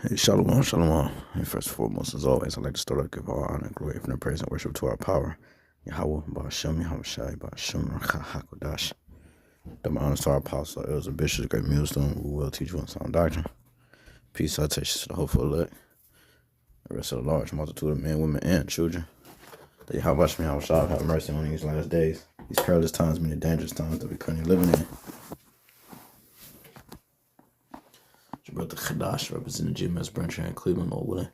Hey, shalom, shalom. And first and foremost, as always, I'd like to start off give all honor, glory, and praise and worship to our power. YAHAWAH, BAHASHAM, Yahawashi, BAHASHAM, HAQADASH. The honors to our apostle, elders, and bishops, great millstone, who will teach you in sound doctrine. Peace, salutations to the hopeful elect, the rest of the large multitude of men, women, and children. That Yahawashi, have mercy on these last days, these perilous times, many dangerous times that we're currently living in. Your brother HAQADASH, representing GMS branch here in Cleveland, Lord willing,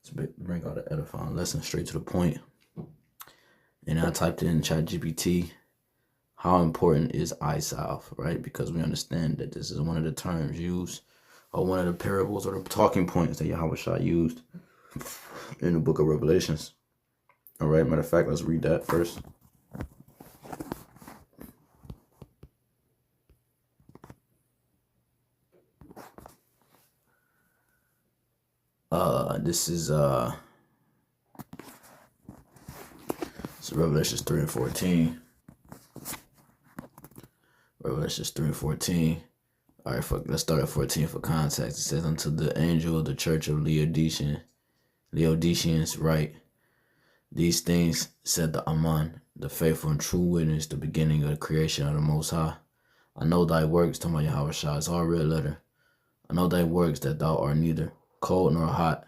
to bring all the edifying lessons straight to the point. And I typed in ChatGPT, how important is Eyesalve, right? Because we understand that this is one of the terms used, or one of the parables or the talking points that Yahawashi used in the book of Revelations. All right, matter of fact, let's read that first. This is Revelations 3 and 14. Revelations 3 and 14. All right, let's start at 14 for context. It says, unto the angel of the church of Laodiceans write, these things said the Amen, the faithful and true witness, the beginning of the creation of the Most High. I know thy works, to my Yahawashi, it's all red letter. I know thy works, that thou art neither cold nor hot.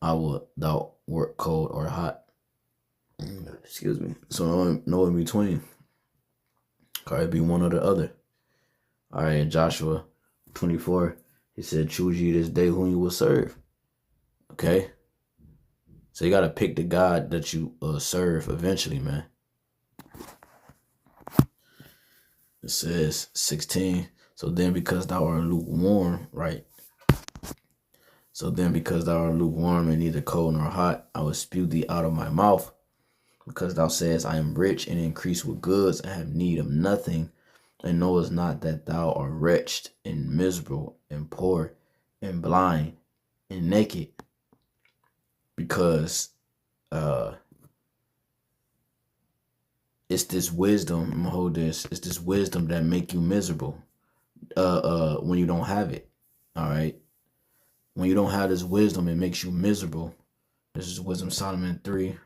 I will thou wert cold or hot. Excuse me. So no in between. Could be one or the other. All right, in Joshua 24, he said, choose ye this day whom you will serve. Okay? So you got to pick the God that you serve eventually, man. It says 16, so then because thou art lukewarm, right? So then because thou art lukewarm and neither cold nor hot, I will spew thee out of my mouth. Because thou sayest, I am rich and increase with goods, and have need of nothing, and knowest not that thou art wretched and miserable and poor and blind and naked. Because it's this wisdom, I'm gonna hold this, it's this wisdom that make you miserable when you don't have it. All right. When you don't have this wisdom, it makes you miserable. This is Wisdom Solomon 3.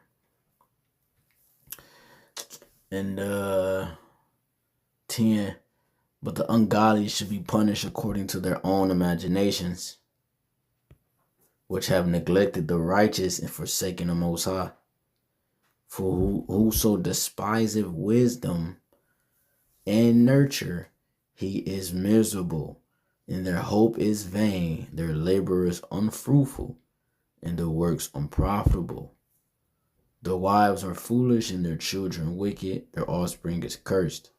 And 10. But the ungodly should be punished according to their own imaginations, which have neglected the righteous and forsaken the Most High. For whoso despiseth wisdom and nurture, he is miserable, and their hope is vain, their labor is unfruitful, and their works unprofitable. The wives are foolish, and their children wicked, their offspring is cursed.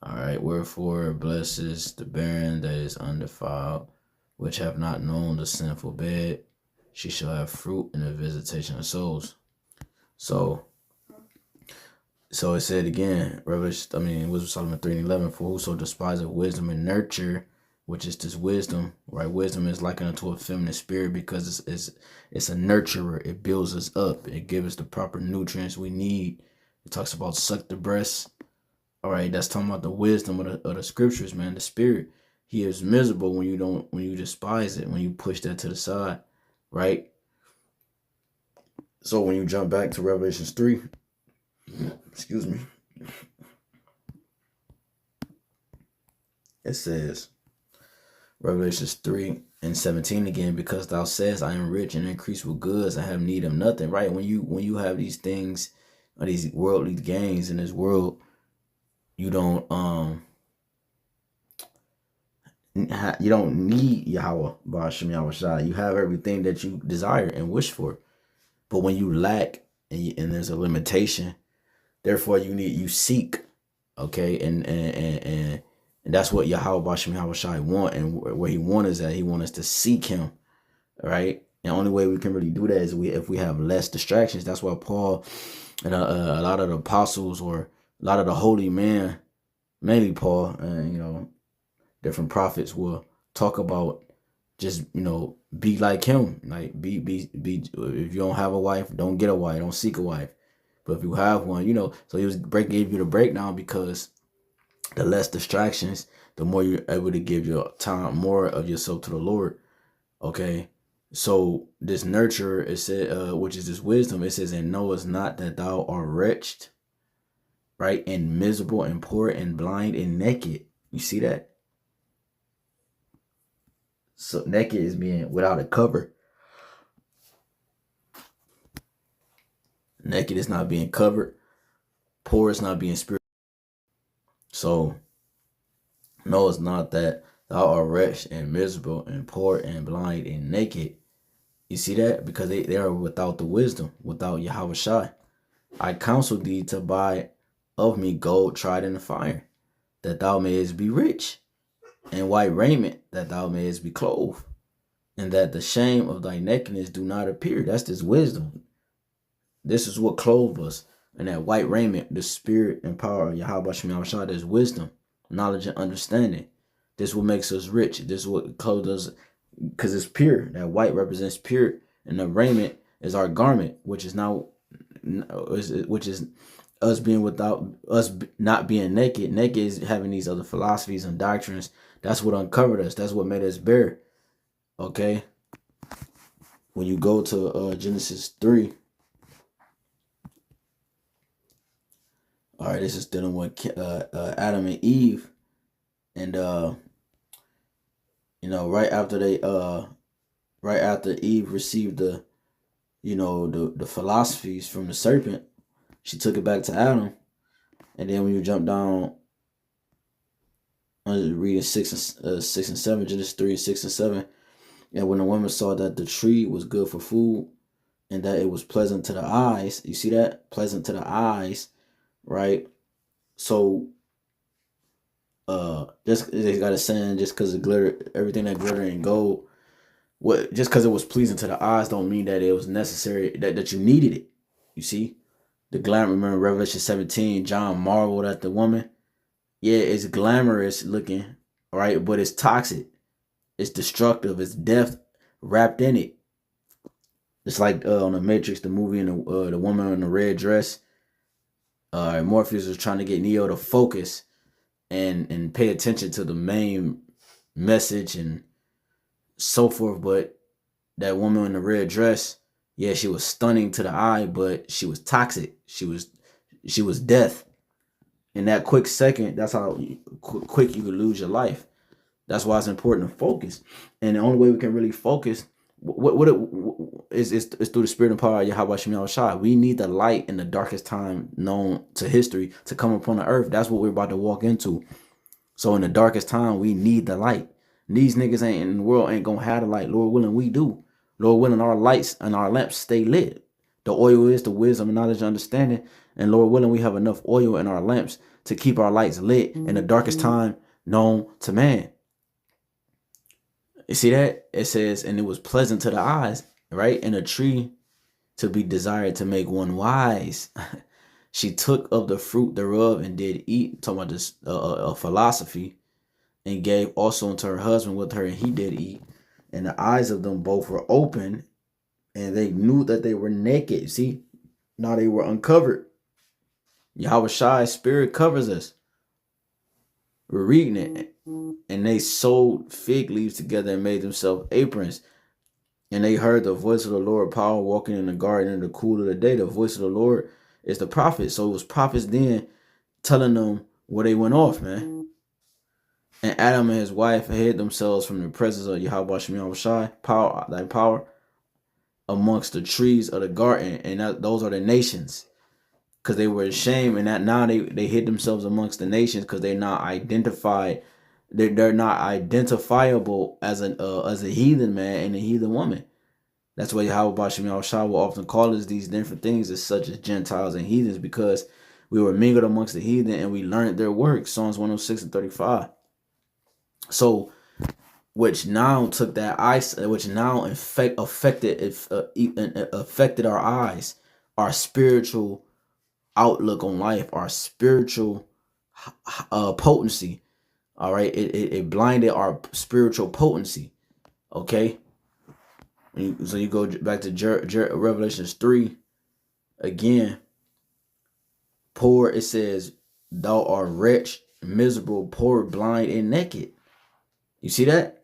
All right, wherefore blesses the barren that is undefiled, which have not known the sinful bed. She shall have fruit in the visitation of souls. So it said again, Wisdom Solomon 3 and 11, for whoso despiseth wisdom and nurture, which is this wisdom, right? Wisdom is likened unto a feminine spirit because it's a nurturer. It builds us up. It gives us the proper nutrients we need. It talks about suck the breast. All right, that's talking about the wisdom of the scriptures, man. The spirit, he is miserable when you despise it, when you push that to the side, right? So when you jump back to Revelations 3, excuse me, it says, Revelations 3 and 17 again, because thou sayest, I am rich and increase with goods, I have need of nothing, right? When you have these things, or these worldly gains in this world, you don't need Yahweh, BAHASHAM, Yahawashi. You have everything that you desire and wish for. But when you lack and there's a limitation, therefore you seek, okay? And that's what Yahweh, BAHASHAM, Yahawashi want. And what he wants is that he wants us to seek him, right? And the only way we can really do that is if we have less distractions. That's why Paul and a lot of the apostles, or a lot of the holy men, mainly Paul, and different prophets will talk about just be like him. Like be if you don't have a wife, don't get a wife, don't seek a wife. But if you have one, so he was gave you the breakdown because the less distractions, the more you're able to give your time, more of yourself to the Lord. Okay. So this nurture, it said, which is this wisdom, it says, and knowest not that thou art wretched, right? And miserable and poor and blind and naked. You see that? So naked is being without a cover. Naked is not being covered. Poor is not being spiritual. So knowest not that thou art wretched and miserable and poor and blind and naked. You see that? Because they are without the wisdom, without Yahawashi. I counsel thee to buy of me gold tried in the fire, that thou mayest be rich, and white raiment, that thou mayest be clothed, and that the shame of thy nakedness do not appear. That's this wisdom. This is what clothed us. And that white raiment, the spirit and power of Yahawashi, is wisdom, knowledge, and understanding. This is what makes us rich. This is what clothes us, because it's pure. That white represents pure, and the raiment is our garment, which is us being without, us not being naked. Naked is having these other philosophies and doctrines. That's what uncovered us. That's what made us bare. Okay. When you go to Genesis 3. All right, this is dealing with Adam and Eve, and you know, right after Eve received the philosophies from the serpent, she took it back to Adam, and then when you jump down, reading 6 and 7, Genesis 3, 6 and 7, and when the woman saw that the tree was good for food, and that it was pleasant to the eyes, you see that? Pleasant to the eyes. Right, so just they got a saying, just because it glitter, everything that glitter in gold, just because it was pleasing to the eyes don't mean that it was necessary, that you needed it. You see, the glamour. Remember Revelation 17, John marveled at the woman. Yeah, it's glamorous looking, right, but it's toxic, it's destructive, it's death wrapped in it. It's like on the Matrix, the movie, and the woman in the red dress. Morpheus was trying to get Neo to focus and pay attention to the main message and so forth. But that woman in the red dress, yeah, she was stunning to the eye, but she was toxic. She was death. In that quick second, that's how quick you could lose your life. That's why it's important to focus. And the only way we can really focus is through the spirit and power of Yahawashi. We need the light in the darkest time known to history to come upon the earth. That's what we're about to walk into. So in the darkest time, we need the light. These niggas ain't in the world ain't gonna have the light. Lord willing, we do. Lord willing, our lights and our lamps stay lit. The oil is the wisdom, knowledge, and understanding. And Lord willing, we have enough oil in our lamps to keep our lights lit in the darkest time known to man. You see that? It says, and it was pleasant to the eyes, right? And a tree to be desired to make one wise. She took of the fruit thereof and did eat. Talking about this philosophy. And gave also unto her husband with her, and he did eat. And the eyes of them both were open, and they knew that they were naked. See, now they were uncovered. Yahawashi's spirit covers us. We're reading it. And they sewed fig leaves together and made themselves aprons. And they heard the voice of the Lord, power walking in the garden in the cool of the day. The voice of the Lord is the prophet. So it was prophets then telling them where they went off, man. And Adam and his wife hid themselves from the presence of Yahawashi, power amongst the trees of the garden. And those are the nations. Because they were ashamed, and that now they hid themselves amongst the nations because they're not identified. They're not identifiable as a heathen man and a heathen woman. That's why Yahawashi will often call us these different things as such as Gentiles and heathens, because we were mingled amongst the heathen and we learned their work. Psalms 106 and 35. So, which now took that which now affected our eyes, our spiritual outlook on life, our spiritual potency. All right, it blinded our spiritual potency. Okay, so you go back to Revelations 3 again. Poor, it says, thou art wretched, miserable, poor, blind, and naked. You see that?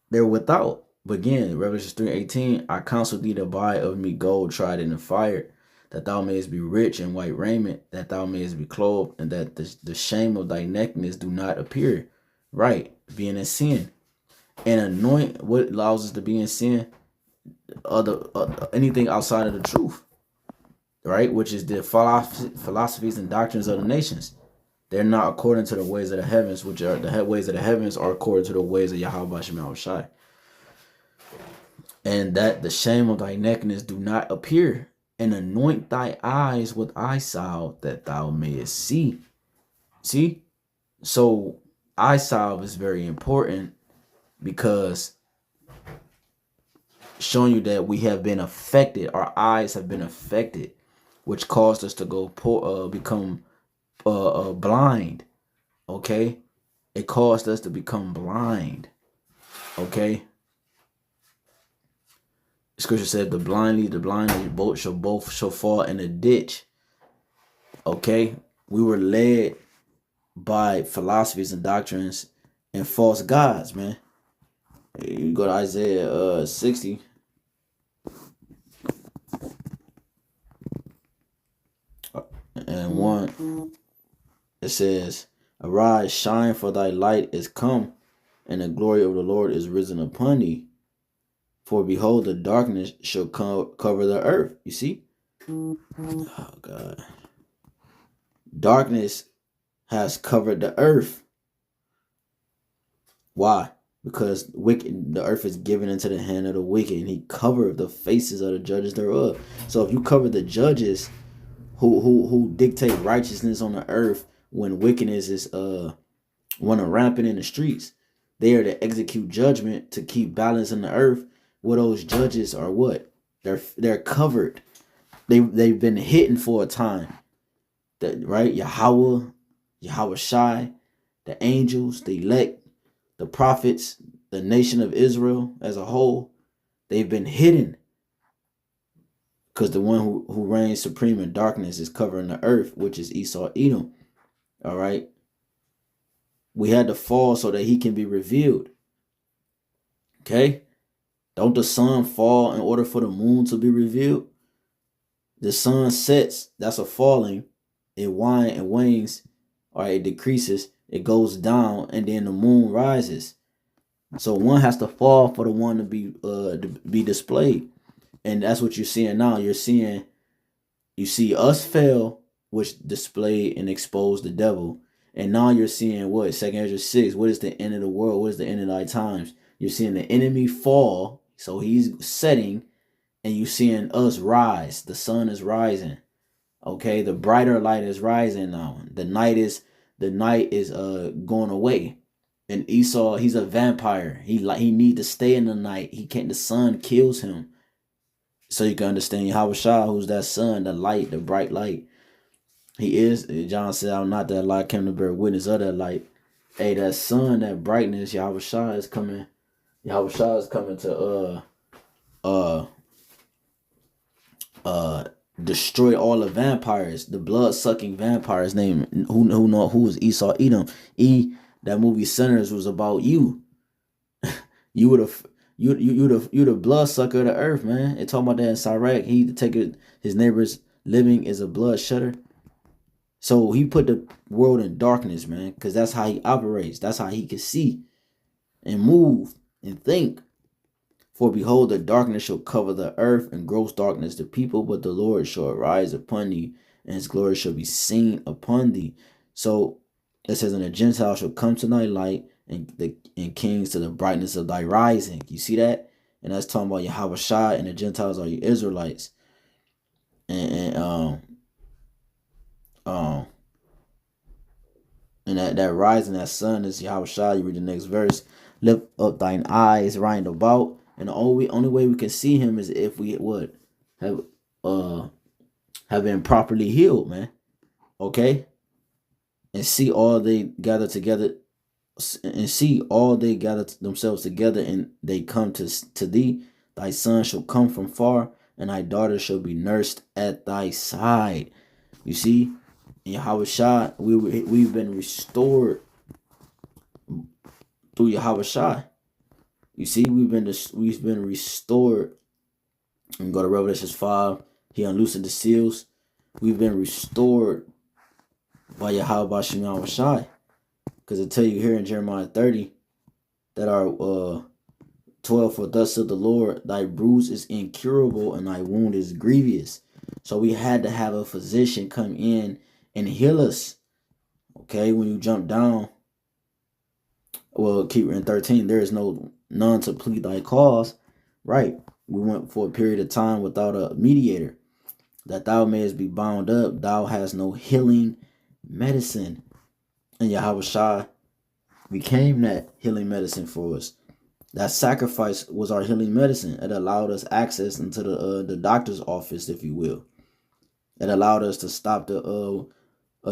They're without. But again, Revelation 3:18, I counsel thee to buy of me gold tried in the fire, that thou mayest be rich in white raiment, that thou mayest be clothed, and that the shame of thy nakedness do not appear. Right, being in sin. And anoint, what allows us to be in sin? Anything outside of the truth. Right, which is the philosophies and doctrines of the nations. They're not according to the ways of the heavens, which are the ways of the heavens are according to the ways of Yahawashi. And that the shame of thy nakedness do not appear, and anoint thy eyes with eyesalve, that thou mayest see. See? So eyesalve is very important, because showing you that we have been affected, our eyes have been affected, which caused us to become blind. Okay, it caused us to become blind. Okay, Scripture said, the blind both shall fall in a ditch. Okay, we were led by philosophies and doctrines and false gods, man. You go to Isaiah 60. And 1, it says, arise, shine, for thy light is come, and the glory of the Lord is risen upon thee. For behold, the darkness shall cover the earth. You see? Oh, God. Darkness has covered the earth. Why? Because the earth is given into the hand of the wicked, and he covered the faces of the judges thereof. So if you cover the judges who dictate righteousness on the earth, when wickedness is running rampant in the streets, they are to execute judgment to keep balance in the earth. Well, those judges are what? They're covered. They've been hidden for a time. Right? Yahawashi, the angels, the elect, the prophets, the nation of Israel as a whole, they've been hidden. Because the one who reigns supreme in darkness is covering the earth, which is Esau, Edom. All right. We had to fall so that he can be revealed. Okay. Don't the sun fall in order for the moon to be revealed? The sun sets, that's a falling. It wanes, or it decreases. It goes down, and then the moon rises. So one has to fall for the one to be displayed. And that's what you're seeing now. You see us fail, which displayed and exposed the devil. And now you're seeing what? 2 Ezra 6. What is the end of the world? What is the end of thy times? You're seeing the enemy fall. So he's setting, and you're seeing us rise. The sun is rising. Okay, the brighter light is rising now. The night is going away. And Esau, he's a vampire. He need to stay in the night. He can't. The sun kills him. So you can understand Yahawashi, who's that sun, the light, the bright light. He is. John said, "I'm not that light, came to bear witness of that light." Hey, that sun, that brightness, Yahawashi is coming. Yahawashi is coming to destroy all the vampires, the blood-sucking vampires. Who is Esau, Edom. That movie Sinners was about you. You the bloodsucker of the earth, man. It talking about that in Sirach. He take his neighbor's living is a blood shudder. So he put the world in darkness, man, because that's how he operates. That's how he can see and move and think. For behold, the darkness shall cover the earth, and gross darkness the people, but the Lord shall arise upon thee, and his glory shall be seen upon thee. So it says, and the Gentiles shall come to thy light, and kings to the brightness of thy rising. You see that? And that's talking about Yahawashi, and the Gentiles are your Israelites. And that rising, that sun is Yahawashi. You read the next verse. Lift up thine eyes round about. And the only way we can see him is if we would have been properly healed, man. Okay? And see all they gather together, and see all they gather themselves together, and they come to thee. Thy son shall come from far, and thy daughter shall be nursed at thy side. You see? In Yahawashi, we've been restored through Yahawashi. You see, we've been restored. And go to Revelation 5. He unloosened the seals. We've been restored by Yahawashi. Because it tell you here in Jeremiah 30 that our 12, for thus said the Lord, thy bruise is incurable and thy wound is grievous. So we had to have a physician come in and heal us. Okay, when you jump down, well, keep in 13, there is none to plead thy cause. Right. We went for a period of time without a mediator, that thou mayest be bound up. Thou hast no healing medicine. And Yahawashi became that healing medicine for us. That sacrifice was our healing medicine. It allowed us access into the doctor's office, if you will. It allowed us to stop the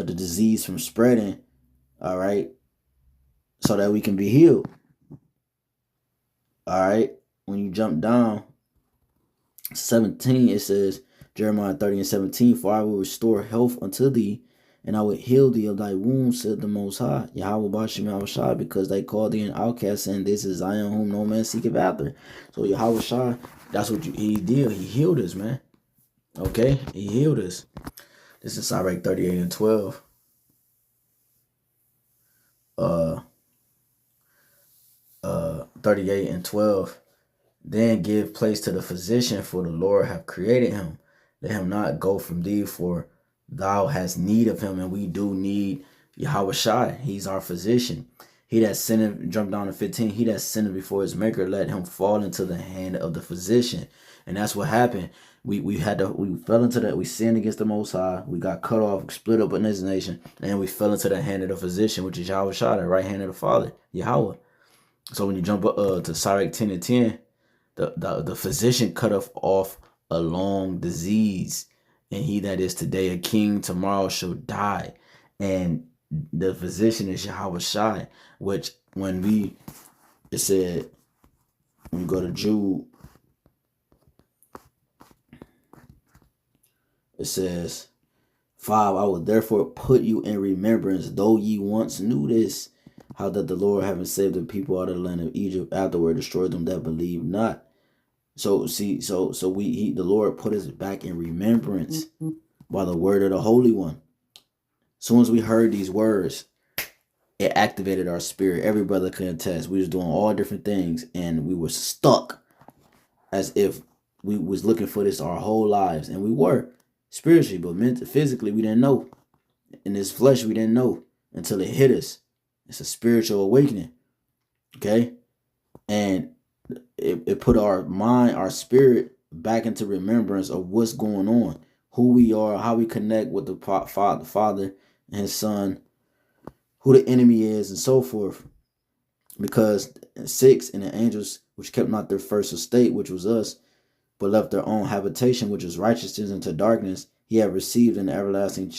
disease from spreading, all right, so that we can be healed. All right. When you jump down 17, it says, Jeremiah 30 and 17, for I will restore health unto thee, and I will heal thee of thy wounds, said the Most High, Yahawashi, because they called thee an outcast, and this is Zion whom no man seeketh after. So Yahawashi, that's what he did. He healed us, man. Okay? He healed us. This is Sirach 38 and 12. 38 and 12. Then give place to the physician, for the Lord hath created him. Let him not go from thee, for thou hast need of him. And we do need Yahawashi. He's our physician. He that sinned, jump down to 15, he that sinned before his maker, let him fall into the hand of the physician. And that's what happened. We fell into that. We sinned against the Most High. We got cut off, split up in this nation, and we fell into the hand of the physician, which is Yahawashi, the right hand of the Father, Yahweh. So when you jump up to Sirach 10 and 10, the physician cut off a long disease, and he that is today a king tomorrow shall die. And the physician is Yahawashi, which it said, when you go to Jude, it says 5, I will therefore put you in remembrance, though ye once knew this, how that the Lord, having saved the people out of the land of Egypt, afterward destroyed them that believe not. So see, the Lord put us back in remembrance by the word of the Holy One. As soon as we heard these words, it activated our spirit. Every brother could attest. We was doing all different things, and we were stuck as if we was looking for this our whole lives. And we were spiritually, but physically we didn't know. In this flesh we didn't know until it hit us. It's a spiritual awakening. Okay? And it put our mind, our spirit back into remembrance of what's going on, who we are, how we connect with the Father and his Son, who the enemy is, and so forth. Because 6, and the angels which kept not their first estate, which was us, but left their own habitation, which was righteousness, into darkness, he had reserved an everlasting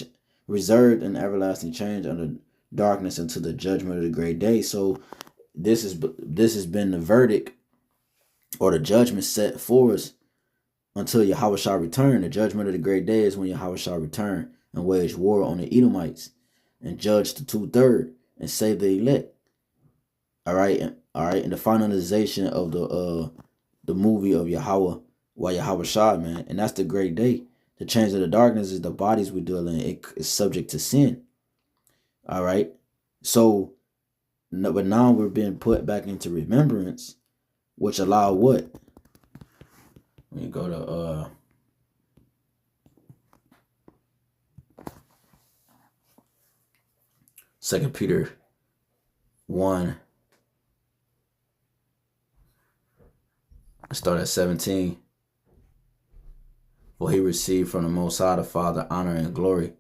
change under darkness unto the judgment of the great day. So this has been the verdict, or the judgment set for us until Yahawashi return. The judgment of the great day is when Yahawashi return and wage war on the Edomites and judge the 2/3 and save the elect. All right, and the finalization of the movie of Yahweh, Yahawashi, man, and that's the great day. The change of the darkness is the bodies we dwell in. It is subject to sin. All right, so but now we're being put back into remembrance, which allow what? When you go to 2 Peter 1, start at 17. For he received from the Most High the Father honor and glory,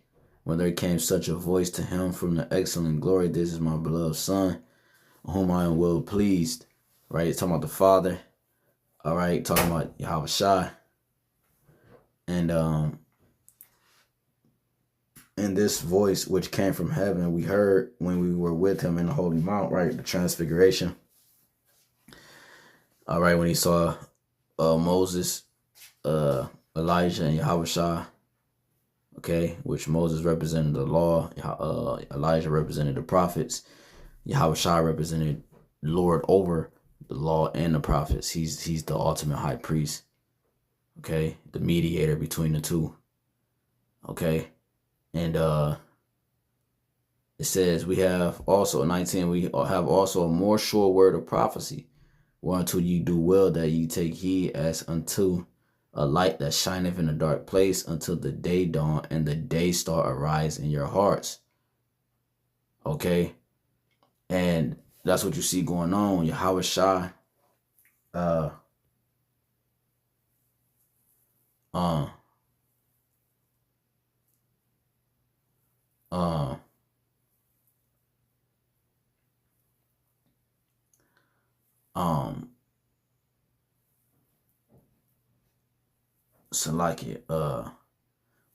when there came such a voice to him from the excellent glory, this is my beloved Son, whom I am well pleased. Right? It's talking about the Father. All right, talking about Yahawashi. And this voice which came from heaven, we heard when we were with him in the Holy Mount, right? The Transfiguration. All right, when he saw Moses, Elijah, and Yahawashi. okay, which Moses represented the law, Elijah represented the prophets, Yahawashi represented Lord over the law and the prophets. He's the ultimate high priest, okay, the mediator between the two, okay. And it says we have also 19, we have also a more sure word of prophecy, whereunto ye do well that ye take heed as unto a light that shineth in a dark place until the day dawn and the day star arise in your hearts. Okay. And that's what you see going on. Yahawashi, uh, um, um, so like it, but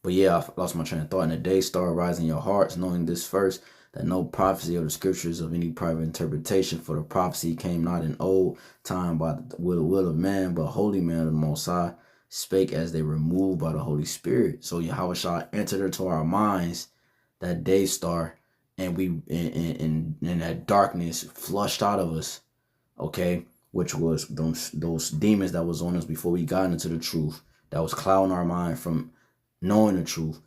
yeah, I lost my train of thought. And the day star rising in your hearts, knowing this first, that no prophecy of the scriptures of any private interpretation, for the prophecy came not in old time by the will of man, but holy man of the Most High spake as they were moved by the Holy Spirit. So Yahawashi entered into our minds that day star, and we in that darkness flushed out of us, okay, which was those demons that was on us before we got into the truth, that was clouding our mind from knowing the truth.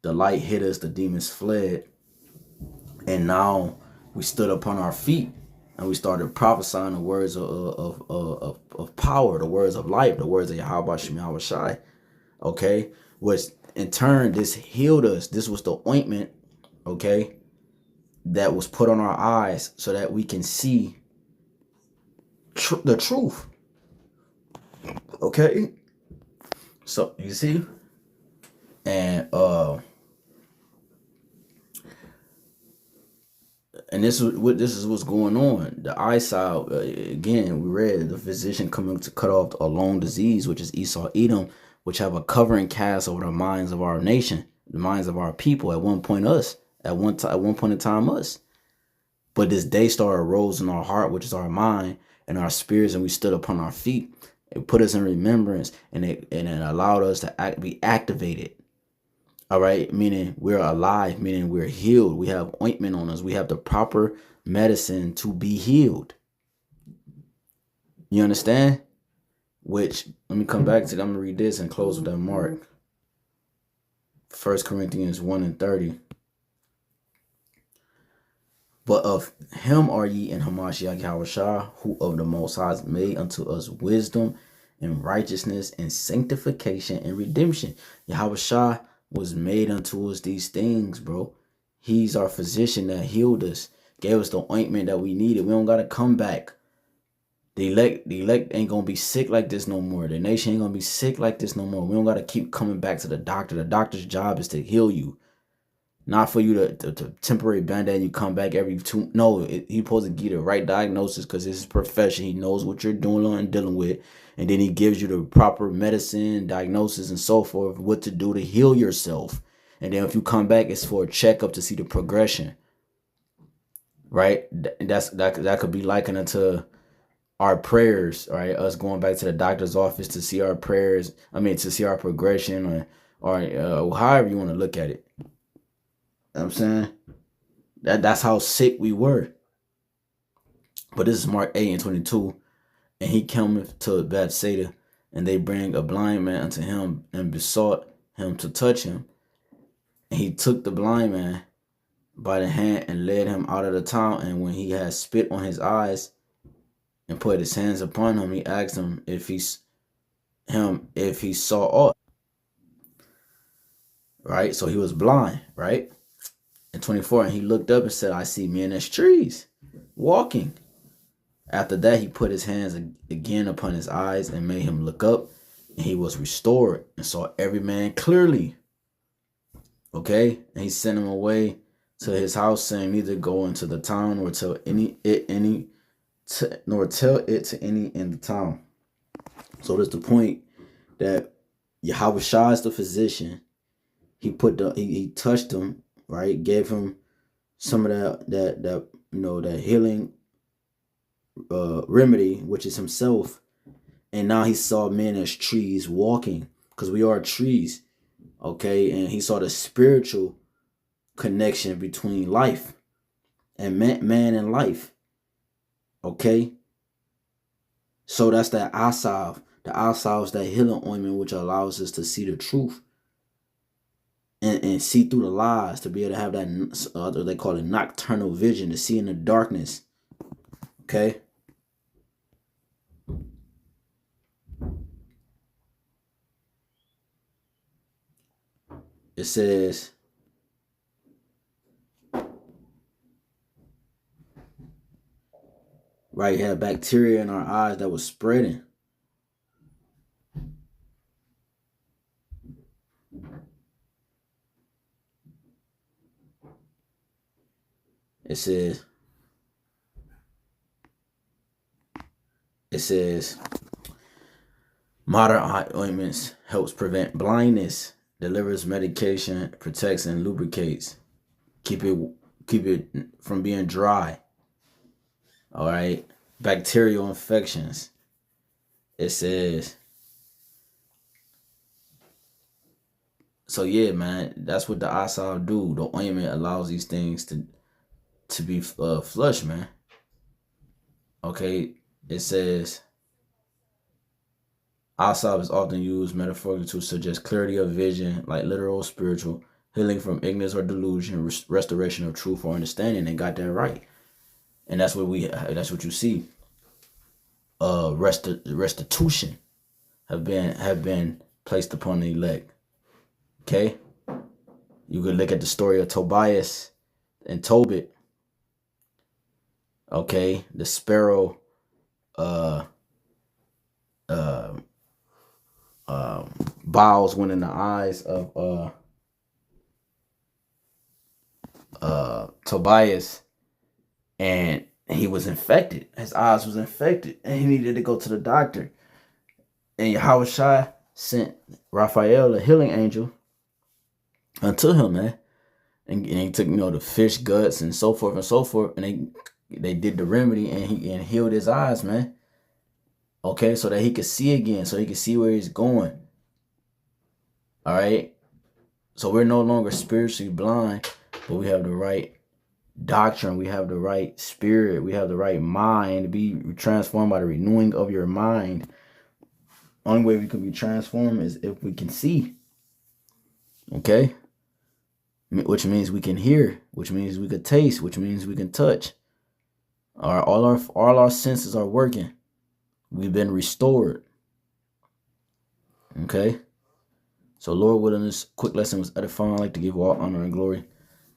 The light hit us, the demons fled, and now we stood upon our feet and we started prophesying the words of power, the words of life, the words of Yahawashi, okay, which in turn this healed us. This was the ointment, okay, that was put on our eyes so that we can see the truth, okay. So you see, and this is what's going on. The Eyesalve, again, we read the physician coming to cut off a long disease, which is Esau, Edom, which have a covering cast over the minds of our nation, the minds of our people. At one point, us. At one point in time, us. But this day star arose in our heart, which is our mind and our spirits, and we stood upon our feet. It put us in remembrance, and it allowed us to be activated. All right, meaning we're alive, meaning we're healed. We have ointment on us. We have the proper medicine to be healed. You understand? Which, let me come back to that. I'm going to read this and close with that mark. 1 Corinthians 1:30. But of him are ye in Hamashiach Yahawashi, who of the Most High made unto us wisdom and righteousness and sanctification and redemption. Yahawashi was made unto us these things, bro. He's our physician that healed us, gave us the ointment that we needed. We don't got to come back. The elect ain't going to be sick like this no more. The nation ain't going to be sick like this no more. We don't got to keep coming back to the doctor. The doctor's job is to heal you. Not for you to temporary band-aid and you come back every two. No, he's supposed to give you the right diagnosis because it's his profession. He knows what you're doing and dealing with. And then he gives you the proper medicine, diagnosis, and so forth, what to do to heal yourself. And then if you come back, it's for a checkup to see the progression. Right? That could be likened unto our prayers, right? Us going back to the doctor's office to see our prayers. I mean, to see our progression or however you want to look at it. You know what I'm saying? That's how sick we were. But this is Mark 8:22. And he cometh to Bethsaida, and they bring a blind man unto him and besought him to touch him. And he took the blind man by the hand and led him out of the town. And when he had spit on his eyes and put his hands upon him, he asked him if he saw aught. Right? So he was blind, right? And 24, and he looked up and said, I see men as trees walking. After that, he put his hands again upon his eyes and made him look up, and he was restored and saw every man clearly. Okay? And he sent him away to his house, saying, neither go into the town nor tell it to any in the town. So that's the point, that Yahawashi is the physician. He touched him, right? Gave him some of that healing remedy, which is himself. And now he saw men as trees walking, because we are trees. Okay, and he saw the spiritual connection between life and man and life. Okay, so that's that Eyesalve. The Eyesalve is that healing ointment which allows us to see the truth and see through the lies, to be able to have that they call it nocturnal vision, to see in the darkness. Okay. It says, right, had bacteria in our eyes that was spreading. It says modern eye ointments helps prevent blindness, delivers medication, protects and lubricates, keep it from being dry. All right, bacterial infections. It says, so yeah, man, that's what the Eyesalve do. The ointment allows these things to be flushed, man. Okay, it says Eyesalve is often used metaphorically to suggest clarity of vision, like literal or spiritual, healing from ignorance or delusion, restoration of truth or understanding. They got that right, and that's what you see. Restitution have been placed upon the elect. Okay, you could look at the story of Tobias and Tobit. Okay, the sparrow bowels went in the eyes of Tobias, and he was infected. His eyes was infected, and he needed to go to the doctor. And Yahawashi sent Raphael, a healing angel, unto him, man. And he took, the fish guts and so forth, and they did the remedy, and he healed his eyes, man. Okay, so that he could see again, so he could see where he's going. All right, so we're no longer spiritually blind, but we have the right doctrine, we have the right spirit, we have the right mind to be transformed by the renewing of your mind. Only way we can be transformed is if we can see. Okay, which means we can hear, which means we can taste, which means we can touch. All our senses are working. We've been restored. Okay. So Lord willing, this quick lesson was edifying. I'd like to give all honor and glory,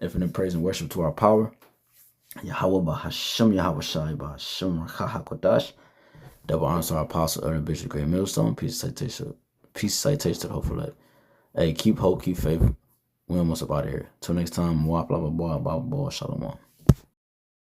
infinite praise and worship to our power. YAHAWAH, BAHASHAM, YAHAWASHI, BAHASHAM, HAQADASH. Double honor to our apostle, Elder Bishop Great Millstone. Peace citation to the hopeful life. Hey, keep hope, keep faith. We almost up out of here. Till next time, blah, blah, blah, blah, blah, blah, shalom.